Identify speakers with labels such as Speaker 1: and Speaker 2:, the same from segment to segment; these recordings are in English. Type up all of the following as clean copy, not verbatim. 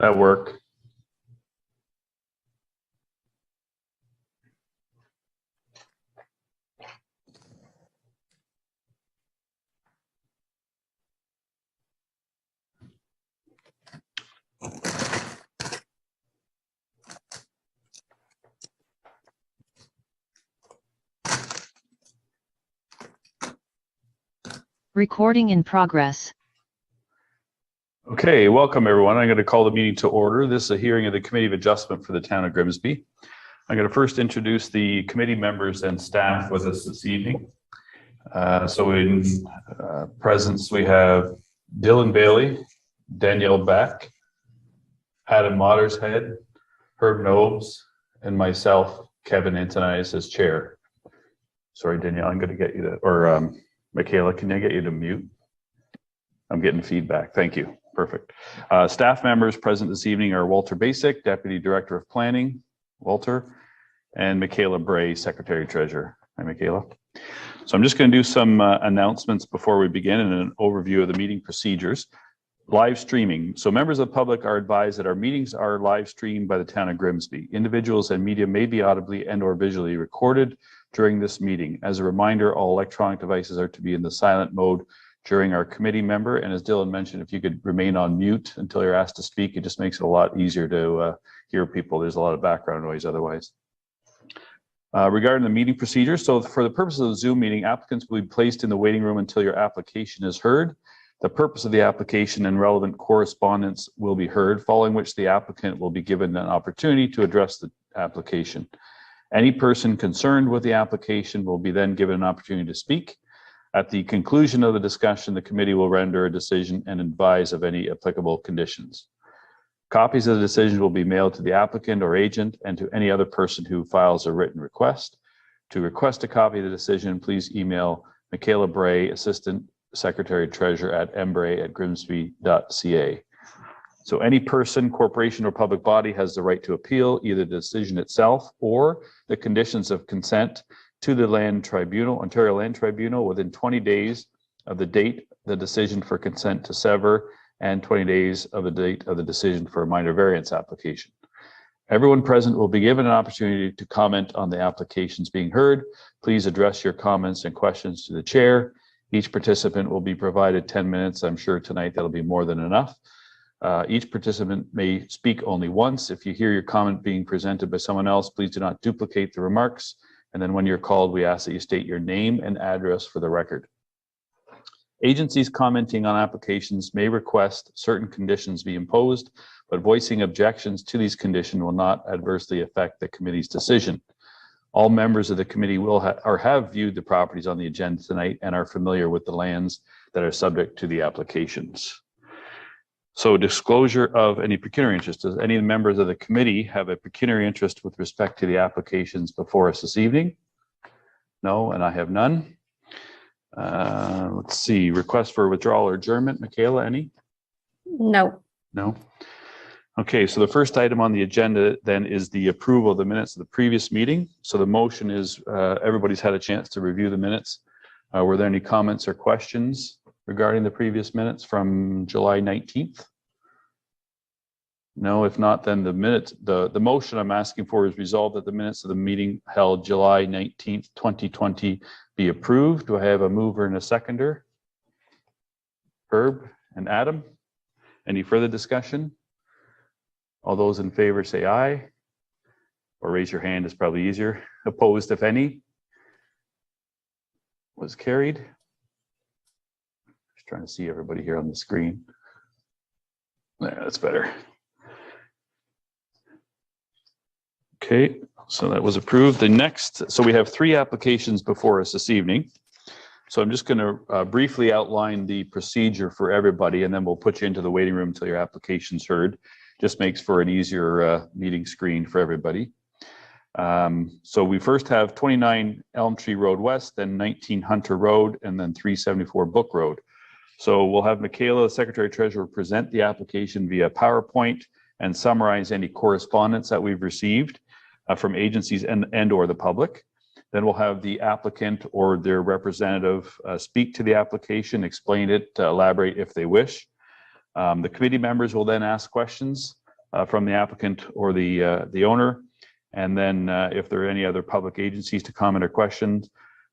Speaker 1: At work.
Speaker 2: Recording in progress.
Speaker 1: Okay, welcome everyone. I'm going to call the meeting to order. This is a hearing of the Committee of Adjustment for the Town of Grimsby. I'm going to first introduce the committee members and staff with us this evening. So in presence we have Dylan Bailey, Danielle Beck, Adam Mottershead, Herb Nobes, and myself, Kevin Antonias, as chair. Sorry, Danielle, I'm going to get you to, or Michaela, can I get you to mute? I'm getting feedback. Thank you. Perfect. Staff members present this evening are Walter Basic, Deputy Director of Planning, Walter, and Michaela Bray, Secretary Treasurer. Hi, Michaela. So I'm just going to do some announcements before we begin and an overview of the meeting procedures. Live streaming. So members of the public are advised that our meetings are live streamed by the Town of Grimsby. Individuals and media may be audibly and or visually recorded during this meeting. As a reminder, all electronic devices are to be in the silent mode during our committee member. And as Dylan mentioned, if you could remain on mute until you're asked to speak, it just makes it a lot easier to hear people. There's a lot of background noise otherwise. Regarding the meeting procedure, so for the purpose of the Zoom meeting, applicants will be placed in the waiting room until your application is heard. The purpose of the application and relevant correspondence will be heard, following which the applicant will be given an opportunity to address the application. Any person concerned with the application will be then given an opportunity to speak. At the conclusion of the discussion, the committee will render a decision and advise of any applicable conditions. Copies of the decision will be mailed to the applicant or agent and to any other person who files a written request. To request a copy of the decision, please email Michaela Bray, Assistant Secretary Treasurer at mbray@grimsby.ca. So any person, corporation, or public body has the right to appeal either the decision itself or the conditions of consent to the Land Tribunal, Ontario Land Tribunal, within 20 days of the date the decision for consent to sever and 20 days of the date of the decision for a minor variance application. Everyone present will be given an opportunity to comment on the applications being heard. Please address your comments and questions to the chair. Each participant will be provided 10 minutes. I'm sure tonight that'll be more than enough. Each participant may speak only once. If you hear your comment being presented by someone else, please do not duplicate the remarks. And then when you're called, we ask that you state your name and address for the record. Agencies commenting on applications may request certain conditions be imposed, but voicing objections to these conditions will not adversely affect the committee's decision. All members of the committee will have viewed the properties on the agenda tonight and are familiar with the lands that are subject to the applications. So disclosure of any pecuniary interest. Does any members of the committee have a pecuniary interest with respect to the applications before us this evening? No, and I have none. Let's see, request for withdrawal or adjournment. Michaela, any?
Speaker 3: No.
Speaker 1: No. Okay, so the first item on the agenda then is the approval of the minutes of the previous meeting. So the motion is everybody's had a chance to review the minutes. Were there any comments or questions regarding the previous minutes from July 19th? No, if not, then the minutes, the motion I'm asking for is resolved that the minutes of the meeting held July 19th, 2020 be approved. Do I have a mover and a seconder? Herb and Adam. Any further discussion? All those in favor say aye, or raise your hand is probably easier. Opposed, if any? Was carried. Just trying to see everybody here on the screen. There, that's better. Okay, so that was approved. The next, so we have 3 applications before us this evening. So I'm just going to briefly outline the procedure for everybody, and then we'll put you into the waiting room until your application's heard. Just makes for an easier meeting screen for everybody. So we first have 29 Elm Tree Road West, then 19 Hunter Road, and then 374 Book Road. So we'll have Michaela, the Secretary Treasurer, present the application via PowerPoint and summarize any correspondence that we've received from agencies and or the public. Then we'll have the applicant or their representative speak to the application, explain it, elaborate if they wish. The committee members will then ask questions from the applicant or the owner. And then if there are any other public agencies to comment or questions,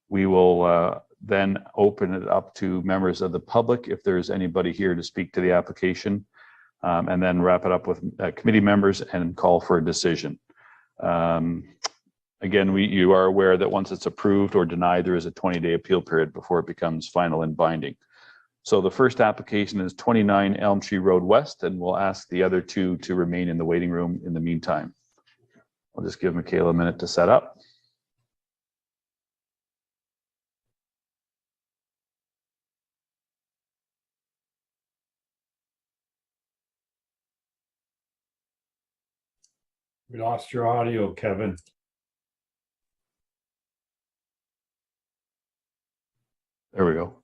Speaker 1: we will then open it up to members of the public if there's anybody here to speak to the application, and then wrap it up with committee members and call for a decision. Again, you are aware that once it's approved or denied, there is a 20-day appeal period before it becomes final and binding. So the first application is 29 Elm Tree Road West, and we'll ask the other two to remain in the waiting room in the meantime. I'll just give Michaela a minute to set up.
Speaker 3: We lost your audio, Kevin.
Speaker 1: There we go.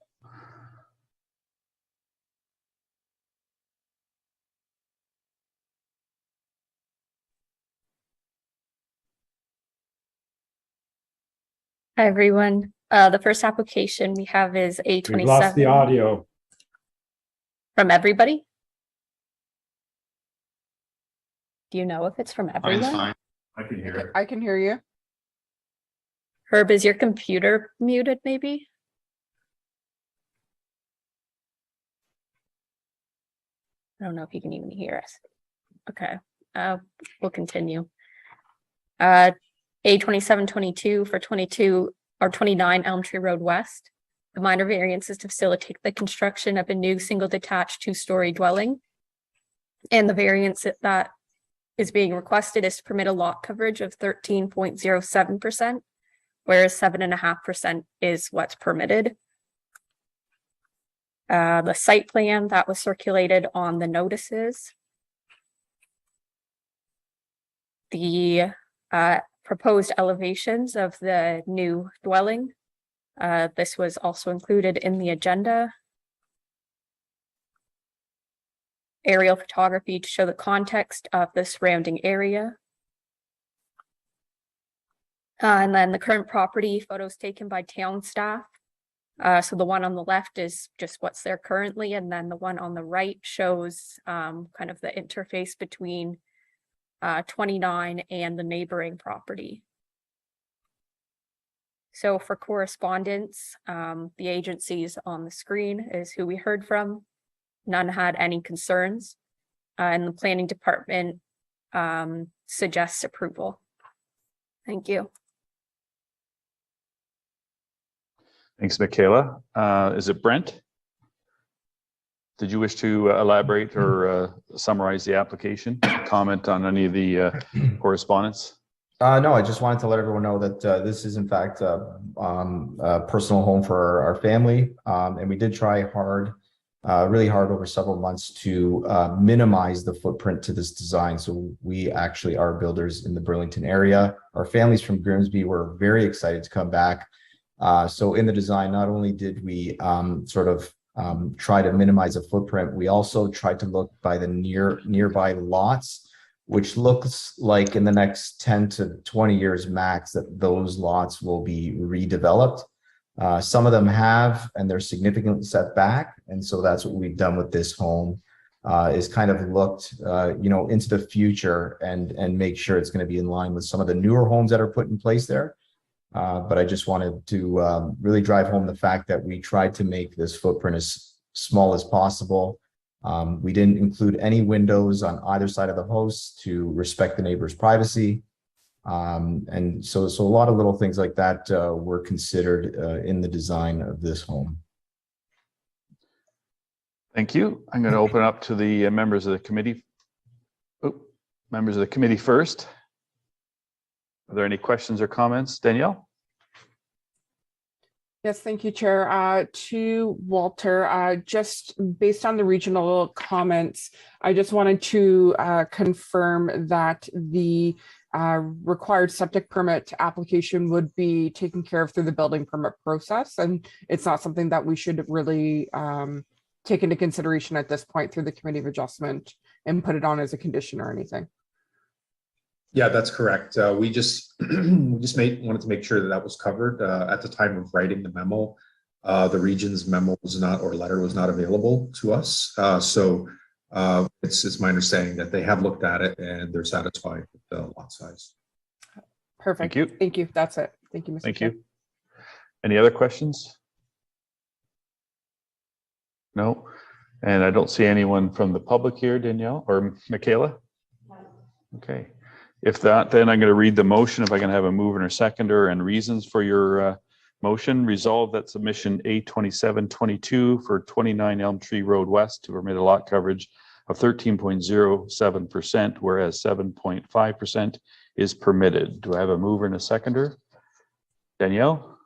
Speaker 4: Hi, everyone. The first application we have is A27.
Speaker 3: We lost the audio.
Speaker 4: From everybody? Do you know if it's from everyone?
Speaker 1: Fine. I can hear it.
Speaker 5: I can hear you.
Speaker 4: Herb, is your computer muted maybe? I don't know if you can even hear us. Okay, we'll continue. A2722 for 22 or 29 Elm Tree Road West. The minor variance is to facilitate the construction of a new single detached 2-story dwelling. And the variance that is being requested is to permit a lot coverage of 13.07%, whereas 7.5% is what's permitted. The site plan that was circulated on the notices. The proposed elevations of the new dwelling. This was also included in the agenda. Aerial photography to show the context of the surrounding area. And then the current property photos taken by town staff. So the one on the left is just what's there currently, and then the one on the right shows kind of the interface between 29 and the neighboring property. So for correspondence, the agencies on the screen is who we heard from. None had any concerns, and the planning department suggests approval. Thank you.
Speaker 1: Thanks, Michaela. Is it Brent? Did you wish to elaborate or summarize the application, comment on any of the correspondence?
Speaker 6: No, I just wanted to let everyone know that this is in fact a personal home for our family. And we did try hard, really hard over several months to minimize the footprint to this design. So we actually are builders in the Burlington area. Our families from Grimsby were very excited to come back. So in the design, not only did we try to minimize the footprint, we also tried to look by the nearby lots, which looks like in the next 10 to 20 years max that those lots will be redeveloped. Some of them have, and they're significantly set back. And so that's what we've done with this home, is kind of looked, into the future and make sure it's going to be in line with some of the newer homes that are put in place there. But I just wanted to really drive home the fact that we tried to make this footprint as small as possible. We didn't include any windows on either side of the house to respect the neighbor's privacy. And so a lot of little things like that were considered in the design of this home.
Speaker 1: Thank you. I'm going to open up to the members of the committee. Members of the committee first. Are there any questions or comments? Danielle?
Speaker 5: Yes, thank you, Chair. To Walter, just based on the regional comments, I just wanted to confirm that the required septic permit application would be taken care of through the building permit process, and it's not something that we should really take into consideration at this point through the Committee of Adjustment and put it on as a condition or anything.
Speaker 7: Yeah, that's correct. We just wanted to make sure that that was covered at the time of writing the memo. The region's memo was not, or letter was not available to us. So It's my understanding that they have looked at it and they're satisfied with the lot size.
Speaker 5: Perfect.
Speaker 1: you.
Speaker 5: Thank you. That's it. Thank you, Mr.
Speaker 1: Thank
Speaker 5: Chair.
Speaker 1: you. Any other questions? No, and I don't see anyone from the public here, Danielle or Michaela. Okay, if that, then I'm going to read the motion. If I can have a mover and a seconder and reasons for your motion. Resolve that submission A2722 for 29 Elm Tree Road West to permit a lot coverage of 13.07%, whereas 7.5% is permitted. Do I have a mover and a seconder? Danielle,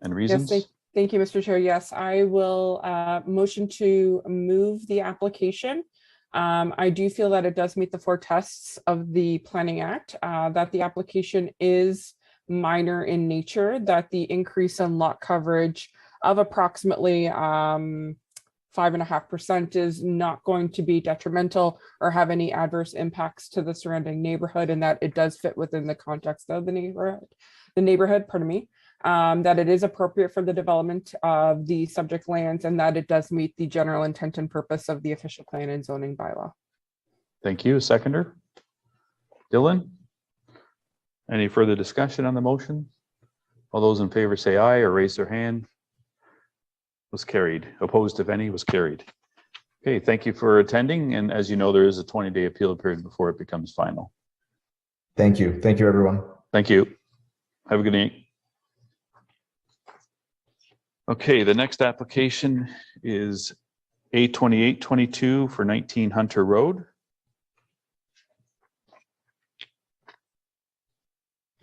Speaker 1: and reasons?
Speaker 5: Yes, thank you, Mr. Chair. Yes, I will motion to move the application. I do feel that it does meet the 4 tests of the Planning Act, that the application is minor in nature, that the increase in lot coverage of approximately 5.5% is not going to be detrimental or have any adverse impacts to the surrounding neighborhood, and that it does fit within the context of the neighborhood, pardon me. That it is appropriate for the development of the subject lands, and that it does meet the general intent and purpose of the official plan and zoning bylaw.
Speaker 1: Thank you. Seconder? Dylan? Any further discussion on the motion? All those in favor say aye or raise their hand. Was carried. Opposed, if any, was carried. Okay, thank you for attending. And as you know, there is a 20-day appeal period before it becomes final.
Speaker 6: Thank you. Thank you, everyone.
Speaker 1: Thank you. Have a good night. Okay, the next application is A2822 for 19 Hunter Road.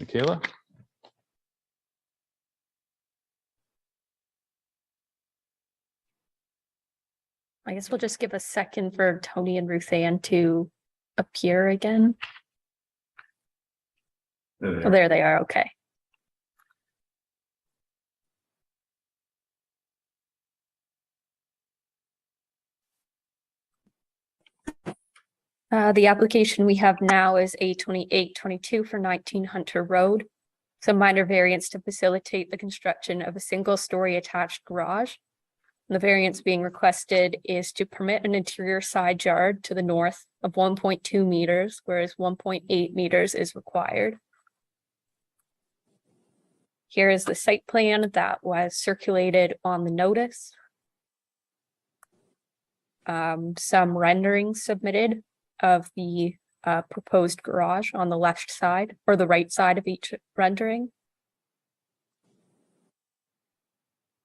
Speaker 1: Michaela?
Speaker 4: I guess we'll just give a second for Tony and Ruth Ann to appear again. Oh, there they are. Okay. The application we have now is A2822 for 19 Hunter Road. Some minor variance to facilitate the construction of a single-story attached garage. The variance being requested is to permit an interior side yard to the north of 1.2 meters, whereas 1.8 meters is required. Here is the site plan that was circulated on the notice. Some renderings submitted of the proposed garage on the left side or the right side of each rendering.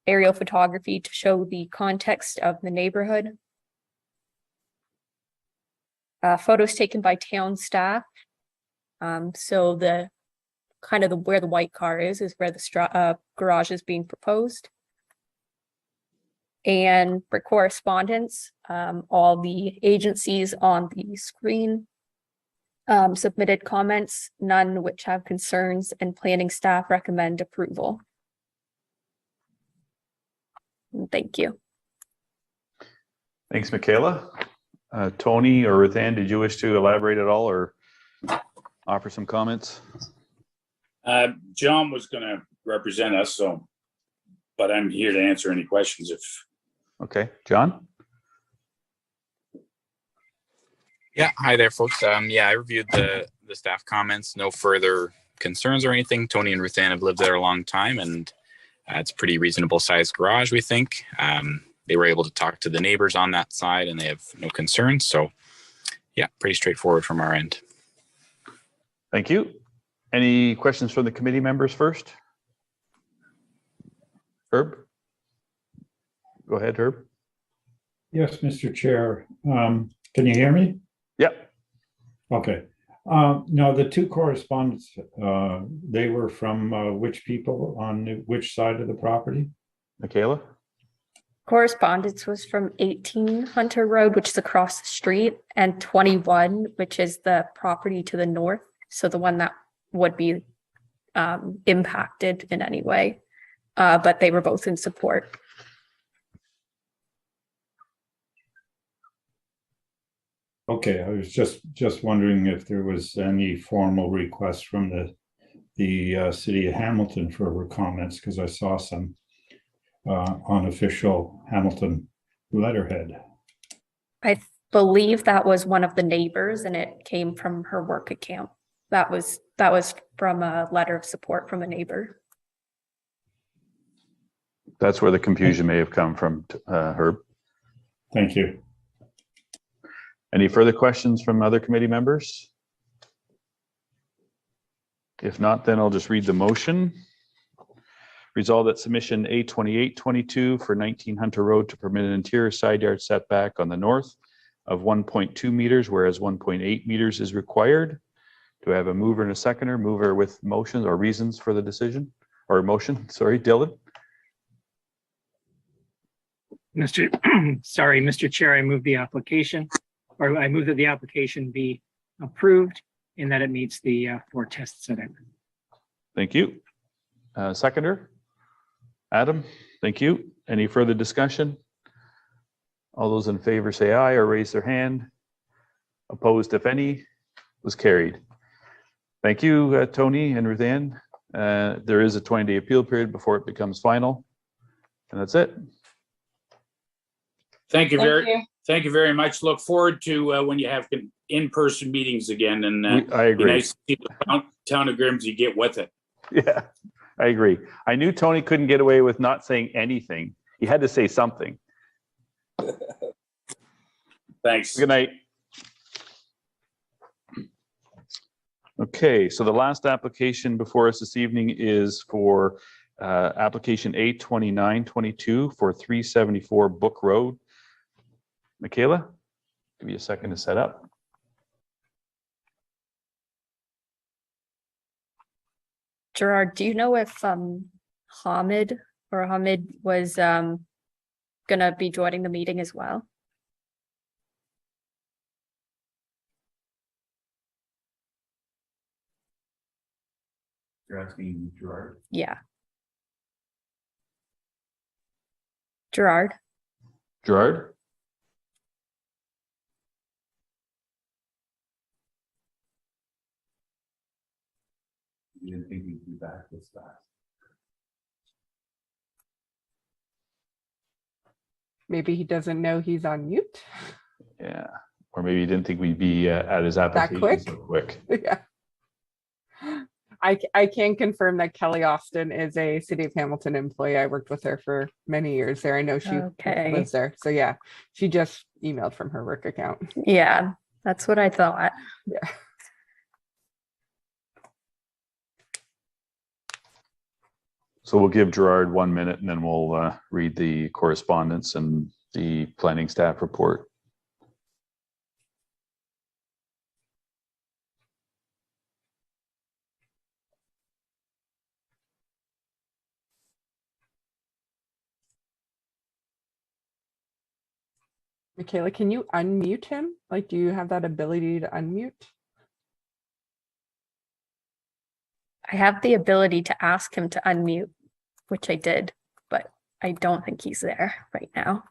Speaker 4: Aerial photography to show the context of the neighborhood. Photos taken by town staff. So the kind of where the white car is where the garage is being proposed. And for correspondence, all the agencies on the screen submitted comments, none which have concerns, and planning staff recommend approval. Thank you.
Speaker 1: Thanks, Michaela. Tony or Ruth Ann, did you wish to elaborate at all or offer some comments?
Speaker 8: John was going to represent us, but I'm here to answer any questions if.
Speaker 1: Okay, John?
Speaker 9: Yeah, hi there, folks. Yeah, I reviewed the staff comments. No further concerns or anything. Tony and Ruth Ann have lived there a long time, and it's a pretty reasonable sized garage, we think. They were able to talk to the neighbors on that side, and they have no concerns. So, yeah, pretty straightforward from our end.
Speaker 1: Thank you. Any questions from the committee members first? Herb? Go ahead, Herb.
Speaker 3: Yes, Mr. Chair. Can you hear me?
Speaker 1: Yep.
Speaker 3: Okay. No, the 2 correspondents, they were from which people on which side of the property?
Speaker 1: Michaela?
Speaker 4: Correspondence was from 18 Hunter Road, which is across the street, and 21, which is the property to the north. So the one that would be impacted in any way, but they were both in support.
Speaker 3: Okay, I was just wondering if there was any formal request from the city of Hamilton for comments, because I saw some on official Hamilton letterhead.
Speaker 4: believe that was one of the neighbors and it came from her work account. That was from a letter of support from a neighbor.
Speaker 1: That's where the confusion may have come from, Herb.
Speaker 3: Thank you.
Speaker 1: Any further questions from other committee members? If not, then I'll just read the motion. Resolve that submission A2822 for 19 Hunter Road to permit an interior side yard setback on the north of 1.2 meters, whereas 1.8 meters is required. Do I have a mover and a seconder? Mover with motions or reasons for the decision or motion? Sorry, Dylan.
Speaker 10: Mr. Chair, I move the application, or I move that the application be approved in that it meets the 4 tests set out.
Speaker 1: Thank you. Seconder? Adam, thank you. Any further discussion? All those in favor say aye or raise their hand. Opposed, if any, was carried. Thank you, Tony and Ruth Ann. There is a 20-day appeal period before it becomes final. And that's it.
Speaker 8: Thank you very much. Look forward to when you have in-person meetings again, and
Speaker 1: I agree.
Speaker 8: be nice to see the town of Grimsby get with it.
Speaker 1: Yeah, I agree. I knew Tony couldn't get away with not saying anything. He had to say something.
Speaker 8: Thanks.
Speaker 1: Good night. Okay, so the last application before us this evening is for application A2922 for 374 Book Road. Michaela, give you a second to set up.
Speaker 4: Gerard, do you know if Hamid was gonna be joining the meeting as well?
Speaker 1: You're asking Gerard?
Speaker 4: Yeah. Gerard?
Speaker 1: Gerard? You didn't think we'd be back this fast.
Speaker 5: Maybe he doesn't know he's on mute.
Speaker 1: Yeah, or maybe you didn't think we'd be at his application
Speaker 5: quick?
Speaker 1: so quick.
Speaker 5: Yeah. I can confirm that Kelly Austin is a City of Hamilton employee. I worked with her for many years there. I know she
Speaker 4: Okay.
Speaker 5: lives there. So yeah, she just emailed from her work account.
Speaker 4: Yeah, that's what I thought.
Speaker 5: Yeah.
Speaker 1: So we'll give Gerard 1 minute and then we'll read the correspondence and the planning staff report.
Speaker 5: Michaela, can you unmute him? Like, do you have that ability to unmute?
Speaker 4: I have the ability to ask him to unmute, which I did, but I don't think he's there right now.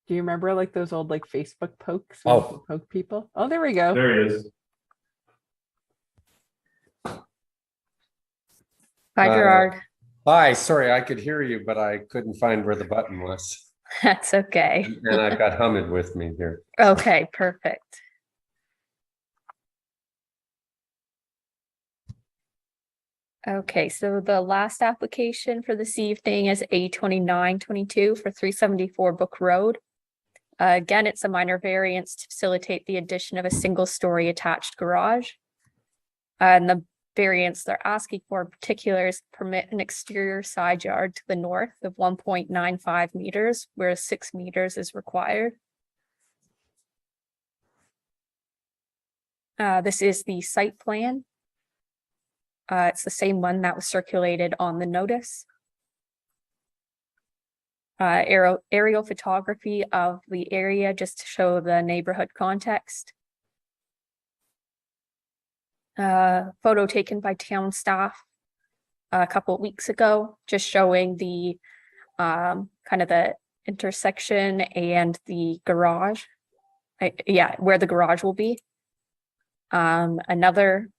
Speaker 5: Do you remember like those old like Facebook pokes? when you could poke people. Oh, there we go.
Speaker 1: There it is.
Speaker 4: Hi, Gerard.
Speaker 11: Hi, sorry, I could hear you, but I couldn't find where the button was.
Speaker 4: That's okay.
Speaker 11: And I've got Hamid with me here.
Speaker 4: Okay, perfect. Okay, so the last application for this evening is A2922 for 374 Book Road. Again, it's a minor variance to facilitate the addition of a single-story attached garage. And the variance they're asking for in particular is permit an exterior side yard to the north of 1.95 meters, whereas 6 meters is required. This is the site plan. It's the same one that was circulated on the notice. Aerial photography of the area just to show the neighborhood context. Photo taken by town staff a couple of weeks ago, just showing the kind of the intersection and the garage. Yeah, where the garage will be. Another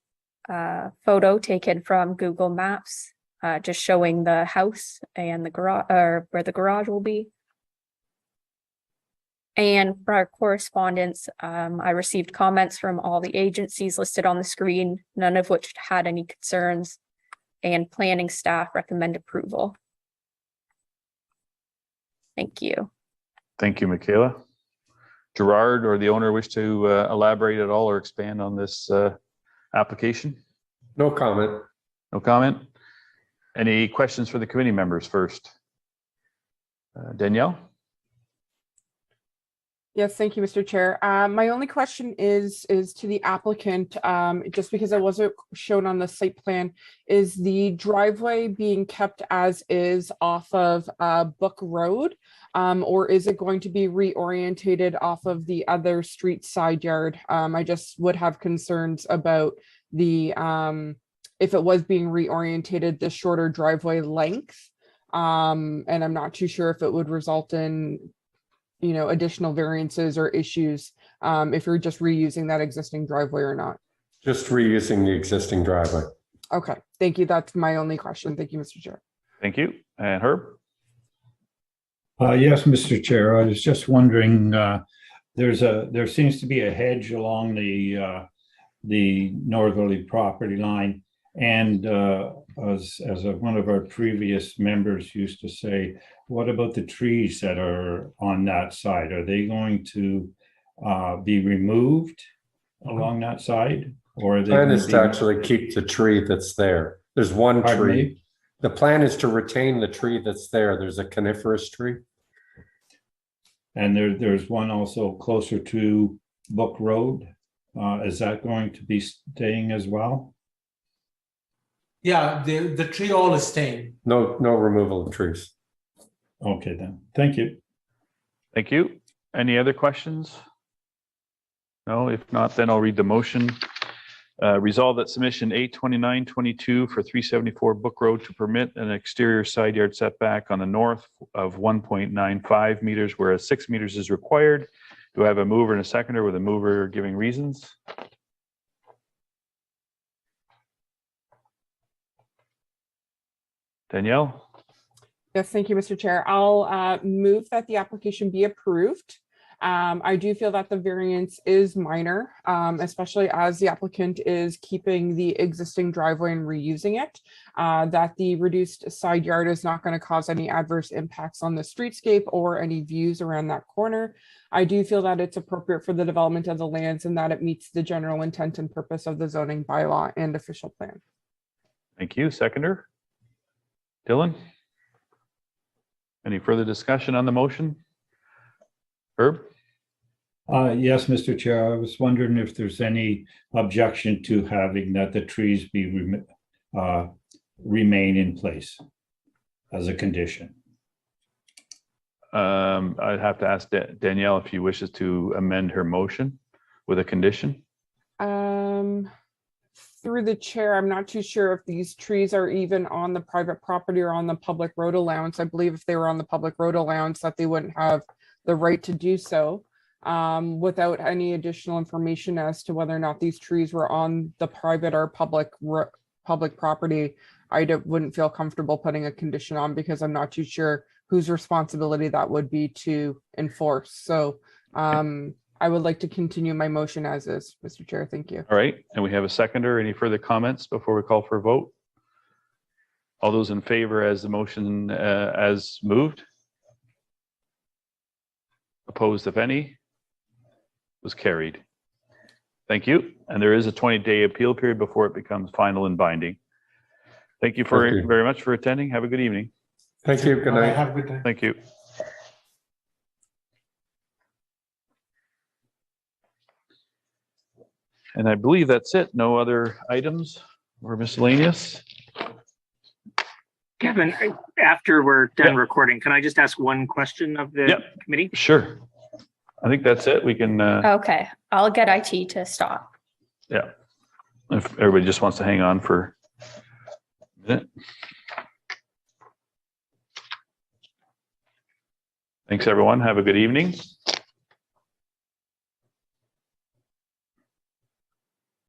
Speaker 4: photo taken from Google Maps, just showing the house and the garage, or where the garage will be. And for our correspondence, I received comments from all the agencies listed on the screen, none of which had any concerns. And planning staff recommend approval. Thank you.
Speaker 1: Thank you, Michaela. Gerard or the owner wish to elaborate at all or expand on this application?
Speaker 11: No comment.
Speaker 1: No comment? Any questions for the committee members first? Danielle?
Speaker 5: Yes, thank you, Mr. Chair. My only question is to the applicant, just because it wasn't shown on the site plan, is the driveway being kept as is off of Book Road? Or is it going to be reorientated off of the other street side yard? I just would have concerns about the, if it was being reorientated, the shorter driveway length. And I'm not too sure if it would result in, you know, additional variances or issues if you're just reusing that existing driveway or not.
Speaker 11: Just reusing the existing driveway.
Speaker 5: Okay, thank you. That's my only question. Thank you, Mr. Chair.
Speaker 1: Thank you. And Herb?
Speaker 3: Yes, Mr. Chair, I was just wondering, there seems to be a hedge along the northerly property line. And as one of our previous members used to say, what about the trees that are on that side? Are they going to be removed along that side? Or are they
Speaker 11: Plan is to actually keep the tree that's there. There's one
Speaker 3: Pardon
Speaker 11: tree.
Speaker 3: me?
Speaker 11: The plan is to retain the tree that's there. There's a coniferous tree.
Speaker 3: And there's one also closer to Book Road. Is that going to be staying as well?
Speaker 12: Yeah, the tree all is staying.
Speaker 11: No removal of trees.
Speaker 3: Okay, then. Thank you.
Speaker 1: Thank you. Any other questions? No, if not, then I'll read the motion. Resolve that submission 82922 for 374 Book Road to permit an exterior side yard setback on the north of 1.95 meters, whereas 6 meters is required. Do I have a mover and a seconder with a mover giving reasons? Danielle?
Speaker 5: Yes, thank you, Mr. Chair. I'll move that the application be approved. I do feel that the variance is minor, especially as the applicant is keeping the existing driveway and reusing it, that the reduced side yard is not going to cause any adverse impacts on the streetscape or any views around that corner. I do feel that it's appropriate for the development of the lands and that it meets the general intent and purpose of the zoning bylaw and official plan.
Speaker 1: Thank you. Seconder? Dylan? Any further discussion on the motion? Herb?
Speaker 3: Yes, Mr. Chair, I was wondering if there's any objection to having that the trees be remain in place as a condition.
Speaker 1: I'd have to ask Danielle if she wishes to amend her motion with a condition.
Speaker 5: Through the chair, I'm not too sure if these trees are even on the private property or on the public road allowance. I believe if they were on the public road allowance that they wouldn't have the right to do so without any additional information as to whether or not these trees were on the private or public property. I wouldn't feel comfortable putting a condition on because I'm not too sure whose responsibility that would be to enforce. So I would like to continue my motion as is, Mr. Chair. Thank you.
Speaker 1: All right, and we have a seconder. Any further comments before we call for a vote? All those in favor as the motion as moved? Opposed, if any? Was carried. Thank you. And there is a 20-day appeal period before it becomes final and binding. Thank you very much for attending. Have a good evening.
Speaker 11: Thank you. Good night.
Speaker 12: Have a good day.
Speaker 1: Thank you. And I believe that's it. No other items or miscellaneous?
Speaker 10: Kevin, after we're done
Speaker 1: Yep.
Speaker 10: recording, can I just ask one question of the
Speaker 1: Yep.
Speaker 10: committee?
Speaker 1: Sure. I think that's it. We can,
Speaker 4: Okay, I'll get IT to stop.
Speaker 1: yeah. If everybody just wants to hang on for a minute. Thanks, everyone. Have a good evening.